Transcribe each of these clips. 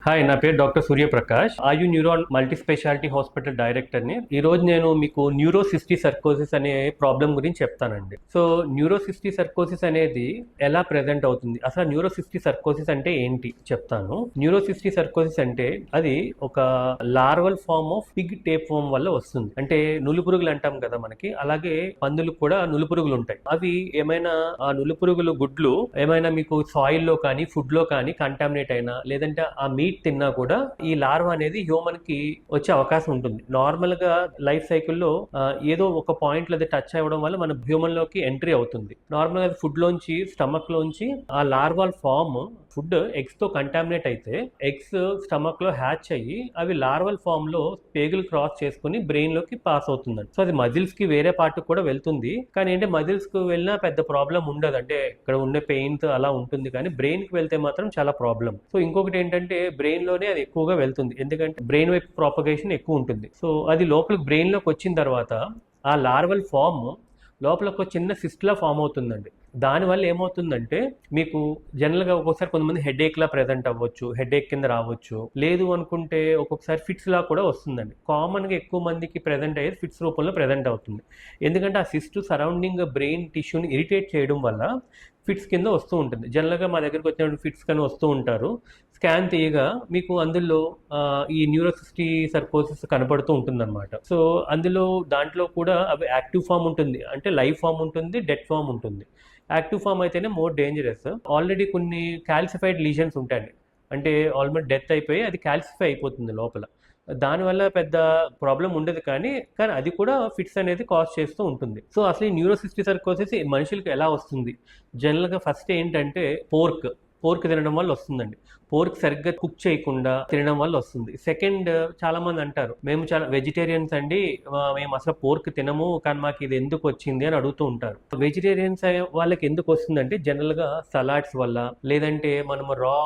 Hi, నా పేరు doctor Suryaprakash. ఆయు న్యూరాన్ మల్టీ స్పెషాలిటీ హాస్పిటల్ డైరెక్టర్ని. ఈరోజు నేను మీకు న్యూరోసిస్టీ సర్కోసిస్ అనే ప్రాబ్లం గురించి చెప్తానండి. సో న్యూరోసిస్టీ సర్కోసిస్ అనేది ఎలా ప్రెజెంట్ అవుతుంది, అసలు న్యూరోసిస్టీ సర్కోసిస్ అంటే ఏంటి చెప్తాను. న్యూరోసిస్టీ సర్కోసిస్ అంటే అది ఒక larval form of pig tapeworm వల్ల వస్తుంది. అంటే నులిపురుగులు అంటాం కదా మనకి, అలాగే పందులకు కూడా నులిపురుగులు ఉంటాయి. అవి ఏమైనా ఆ నులిపురుగులు గుడ్లు ఏమైనా మీకు సాయిల్ లో కానీ ఫుడ్ లో కానీ కంటామినేట్ అయినా, లేదంటే ఆ మీట్ తిన్నా కూడా ఈ లార్వా అనేది హ్యూమన్ కి వచ్చే అవకాశం ఉంటుంది. నార్మల్ గా లైఫ్ సైకిల్లో ఏదో ఒక పాయింట్ లో టచ్ అవ్వడం వల్ల మన హ్యూమన్ లోకి ఎంట్రీ అవుతుంది. నార్మల్ గా ఫుడ్ లోంచి స్టమక్ లోంచి ఆ లార్వాల్ ఫార్మ్ ఫుడ్ ఎగ్స్ తో కంటామినేట్ అయితే ఎగ్స్ స్టమక్ లో హ్యాచ్ అయ్యి అవి లార్వల్ ఫార్మ్ లో పేగులు క్రాస్ చేసుకుని బ్రెయిన్ లోకి పాస్ అవుతుందండి. సో అది మజిల్స్ కి వేరే పార్ట్ కూడా వెళ్తుంది, కానీ ఏంటంటే మజిల్స్ కు వెళ్ళినా పెద్ద ప్రాబ్లం ఉండదు. అంటే ఇక్కడ ఉన్న పెయిన్స్ అలా ఉంటుంది, కానీ బ్రెయిన్ కి వెళ్తే మాత్రం చాలా ప్రాబ్లం. సో ఇంకొకటి ఏంటంటే బ్రెయిన్ లోనే అది ఎక్కువగా వెళ్తుంది, ఎందుకంటే బ్రెయిన్ వైపు ప్రాపగేషన్ ఎక్కువ ఉంటుంది. సో అది లోపలికి బ్రెయిన్ లోకి వచ్చిన తర్వాత ఆ లార్వల్ ఫార్మ్ లోపల ఒక చిన్న సిస్ట్లా ఫామ్ అవుతుందండి. దానివల్ల ఏమవుతుందంటే మీకు జనరల్గా ఒక్కొక్కసారి కొంతమంది హెడేక్ లా ప్రెజెంట్ అవ్వచ్చు, హెడేక్ కింద రావచ్చు. లేదు అనుకుంటే ఒక్కొక్కసారి ఫిట్స్ లా కూడా వస్తుందండి. కామన్గా ఎక్కువ మందికి ప్రెజెంట్ అయ్యేది ఫిట్స్ రూపంలో ప్రెజెంట్ అవుతుంది. ఎందుకంటే ఆ సిస్ట్ సరౌండింగ్ బ్రెయిన్ టిష్యూని ఇరిటేట్ చేయడం వల్ల ఫిట్స్ కింద వస్తూ ఉంటుంది. జనరల్గా మా దగ్గరికి వచ్చినప్పుడు ఫిట్స్ కానీ వస్తూ ఉంటారు. స్కాన్ తీయగా మీకు అందులో ఈ న్యూరోసిస్టీ సర్కోసిస్ కనపడుతూ ఉంటుందన్నమాట. సో అందులో దాంట్లో కూడా అవి యాక్టివ్ ఫామ్ ఉంటుంది, అంటే లైవ్ ఫామ్ ఉంటుంది, డెడ్ ఫామ్ ఉంటుంది. యాక్టివ్ ఫామ్ అయితేనే మోర్ డేంజరస్. ఆల్రెడీ కొన్ని క్యాల్సిఫైడ్ లీజన్స్ ఉంటాయండి, అంటే ఆల్మోస్ట్ డెత్ అయిపోయి అది క్యాల్సిఫై అయిపోతుంది లోపల. దానివల్ల పెద్ద ప్రాబ్లం ఉండదు, కానీ అది కూడా ఫిట్స్ అనేది కాజ్ చేస్తూ ఉంటుంది. సో అసలు ఈ న్యూరోసిస్టీ సర్కోసిస్ మనుషులకి ఎలా వస్తుంది? జనరల్గా ఫస్ట్ ఏంటంటే పోర్క్ తినడం వల్ల వస్తుందండి. పోర్క్ సరిగ్గా కుక్ చేయకుండా తినడం వల్ల వస్తుంది. సెకండ్, చాలా మంది అంటారు మేము చాలా వెజిటేరియన్స్ అండి, మేము అసలు పోర్క్ తినము, కానీ మాకు ఇది ఎందుకు వచ్చింది అని అడుగుతూ ఉంటారు. వెజిటేరియన్స్ వాళ్ళకి ఎందుకు వస్తుందంటే జనరల్ గా సలాడ్స్ వల్ల, లేదంటే మనం రా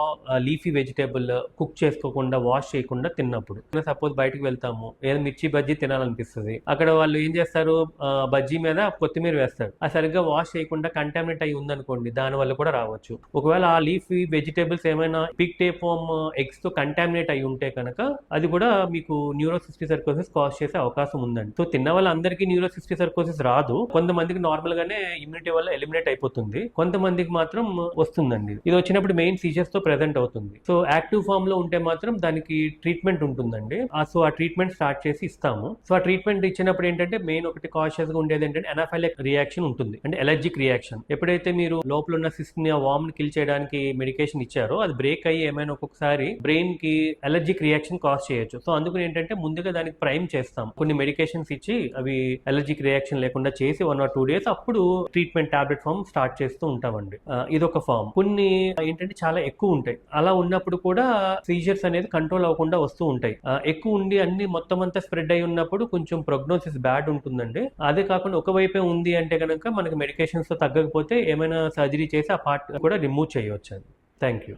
లీఫీ వెజిటేబుల్ కుక్ చేసుకోకుండా వాష్ చేయకుండా తిన్నప్పుడు. సపోజ్ బయటకు వెళ్తాము, ఏదో మిర్చి బజ్జీ తినాలనిపిస్తుంది, అక్కడ వాళ్ళు ఏం చేస్తారు, బజ్జీ మీద కొత్తిమీర వేస్తారు. అది సరిగ్గా వాష్ చేయకుండా కంటామినేట్ అయి ఉందనుకోండి, దాని వల్ల కూడా రావచ్చు. ఒకవేళ ఆ లీఫీ వెజిటేబుల్స్ ఏమైనా పిగ్ టేప్ వర్మ్ ఎగ్స్ తో కంటామినేట్ అయి ఉంటే కనుక అది కూడా మీకు న్యూరోసిస్టీ సర్కోసిస్ కాజ్ చేసే అవకాశం ఉందండి. సో తిన్న వాళ్ళందరికీ న్యూరోసిస్టీ సర్కోసిస్ రాదు. కొంతమందికి నార్మల్ గానే ఇమ్యూనిటీ వల్ల ఎలిమినేట్ అయిపోతుంది, కొంతమందికి మాత్రం వస్తుందండి. ఇది వచ్చినప్పుడు మెయిన్ సీజర్స్ తో ప్రెజెంట్ అవుతుంది. సో యాక్టివ్ ఫామ్ లో ఉంటే మాత్రం దానికి ట్రీట్మెంట్ ఉంటుందండి. సో ఆ ట్రీట్మెంట్ స్టార్ట్ చేసి ఇస్తాము. సో ఆ ట్రీట్మెంట్ ఇచ్చినప్పుడు ఏంటంటే మెయిన్ ఒకటి కాషియస్ గా ఉండేది ఏంటంటే ఎనాఫైలిక్ రియాక్షన్ ఉంటుంది, అంటే ఎలర్జిక్ రియాక్షన్. ఎప్పుడైతే మీరు లోపల ఉన్న సిస్ట్ ని ఆ వామ్ ని కిల్ చేయడానికి మెడికేషన్ ఇచ్చారో అది బ్రేక్ అయ్యి ఏమైనా ఒక్కొక్కసారి బ్రెయిన్ కి ఎలర్జిక్ రియాక్షన్ కాజ్ చేయొచ్చు. సో అందుకని ఏంటంటే ముందుగా దానికి ప్రైమ్ చేస్తాం, కొన్ని మెడికేషన్స్ ఇచ్చి అవి ఎలర్జిక్ రియాక్షన్ లేకుండా చేసి 1 or 2 days అప్పుడు ట్రీట్మెంట్ టాబ్లెట్ ఫామ్ స్టార్ట్ చేస్తూ ఉంటామండి. ఇదొక ఫామ్. కొన్ని ఏంటంటే చాలా ఎక్కువ ఉంటాయి, అలా ఉన్నప్పుడు కూడా సీజర్స్ అనేది కంట్రోల్ అవ్వకుండా వస్తూ ఉంటాయి. ఎక్కువ ఉండి అన్ని మొత్తం అంతా స్ప్రెడ్ అయి ఉన్నప్పుడు కొంచెం ప్రోగ్నోసిస్ బ్యాడ్ ఉంటుందండి. అదే కాకుండా ఒకవైపే ఉంది అంటే కనుక మనకి మెడికేషన్స్ తో తగ్గకపోతే ఏమైనా సర్జరీ చేసి ఆ పార్ట్ కూడా రిమూవ్ చేయవచ్చు. Thank you.